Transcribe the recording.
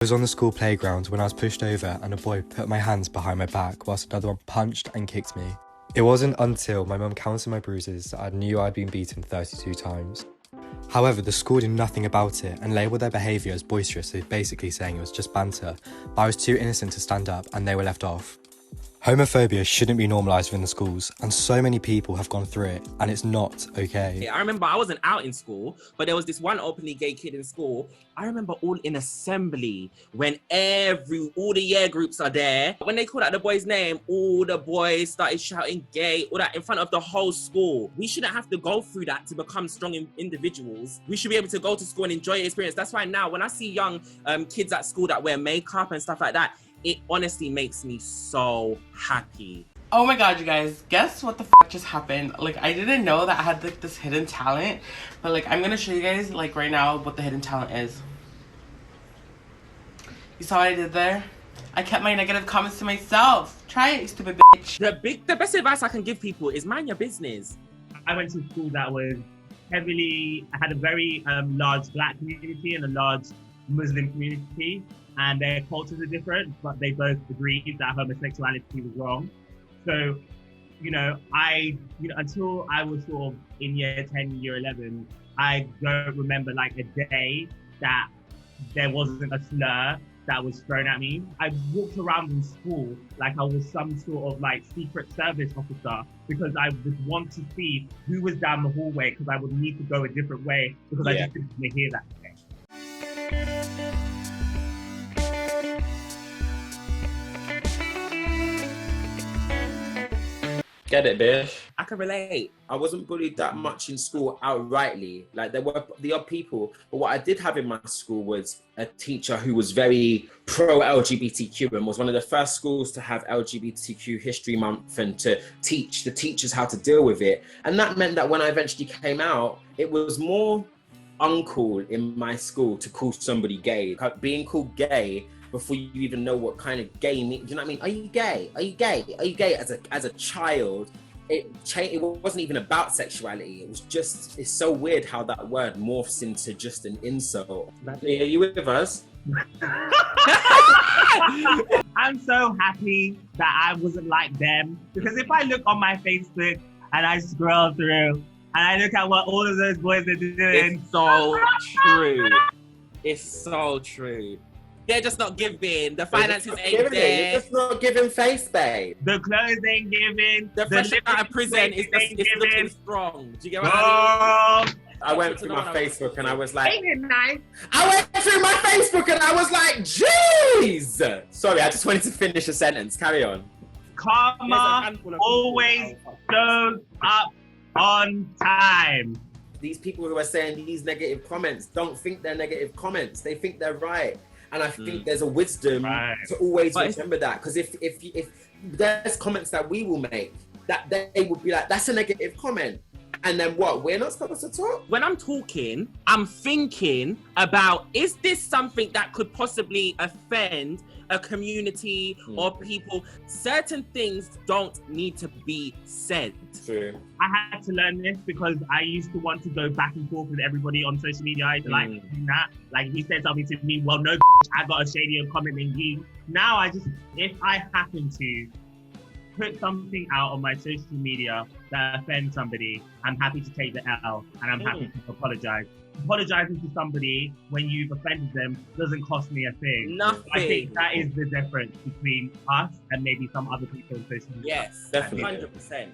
I was on the school playground when I was pushed over and a boy put my hands behind my back whilst another one punched and kicked me. It wasn't until my mum counted my bruises that I knew I'd been beaten 32 times. However, the school did nothing about it and labelled their behaviour as boisterous, basically saying it was just banter, but I was too innocent to stand up and they were left off. Homophobia shouldn't be normalised within the schools, and so many people have gone through it, and it's not okay. I remember I wasn't out in school, but there was this one openly gay kid in school. I remember all in assembly when all the year groups are there. When they called out the boy's name, all the boys started shouting gay, all that in front of the whole school. We shouldn't have to go through that to become strong individuals. We should be able to go to school and enjoy the experience. That's why now when I see young kids at school that wear makeup and stuff like that, it honestly makes me so happy. Oh my god, you guys, guess what the just happened? Like, I didn't know that I had like this hidden talent, but like I'm gonna show you guys like right now what the hidden talent is. You saw what I did there? I kept my negative comments to myself. Try it, you stupid bitch. The best advice I can give people is mind your business. I went to a school that was had a very large black community and a large Muslim community, and their cultures are different, but they both agreed that homosexuality was wrong. So, until I was sort of in year 10, year 11, I don't remember like a day that there wasn't a slur that was thrown at me. I walked around in school like I was some sort of like secret service officer because I would want to see who was down the hallway because I would need to go a different way because I just didn't want to hear that thing. Get it, bitch. I can relate. I wasn't bullied that much in school outrightly. Like, there were the odd people, but what I did have in my school was a teacher who was very pro-LGBTQ and was one of the first schools to have LGBTQ History Month and to teach the teachers how to deal with it. And that meant that when I eventually came out, it was more uncool in my school to call somebody gay. Being called gay before you even know what kind of gay means. Do you know what I mean? Are you gay? Are you gay? Are you gay? As a child, it wasn't even about sexuality. It was just, it's so weird how that word morphs into just an insult. Natalie, are you with us? I'm so happy that I wasn't like them, because if I look on my Facebook and I scroll through and I look at what all of those boys are doing. It's so true. It's so true. They're just not giving. The finances ain't there. You're just not giving face, babe. The clothes ain't giving. The fresh out of prison is looking strong. Do you get what I mean? I went through my Facebook and I was like, ain't it nice? I went through my Facebook and I was like, jeez! Sorry, I just wanted to finish a sentence. Carry on. Karma always shows up on time. These people who are saying these negative comments don't think they're negative comments. They think they're right. And I think there's a wisdom to always remember that. Because if there's comments that we will make, that they would be like, that's a negative comment. And then what? We're not supposed to talk? When I'm talking, I'm thinking about, is this something that could possibly offend a community or people? Certain things don't need to be said. True. I had to learn this because I used to want to go back and forth with everybody on social media. I like doing that. Like, he said something to me, well, no, I got a shadier comment than you. Now if I happen to put something out on my social media that offends somebody, I'm happy to take the L and I'm happy to apologize. Apologizing to somebody when you've offended them doesn't cost me a thing. Nothing. I think that is the difference between us and maybe some other people on social media. Yes, definitely. 100%.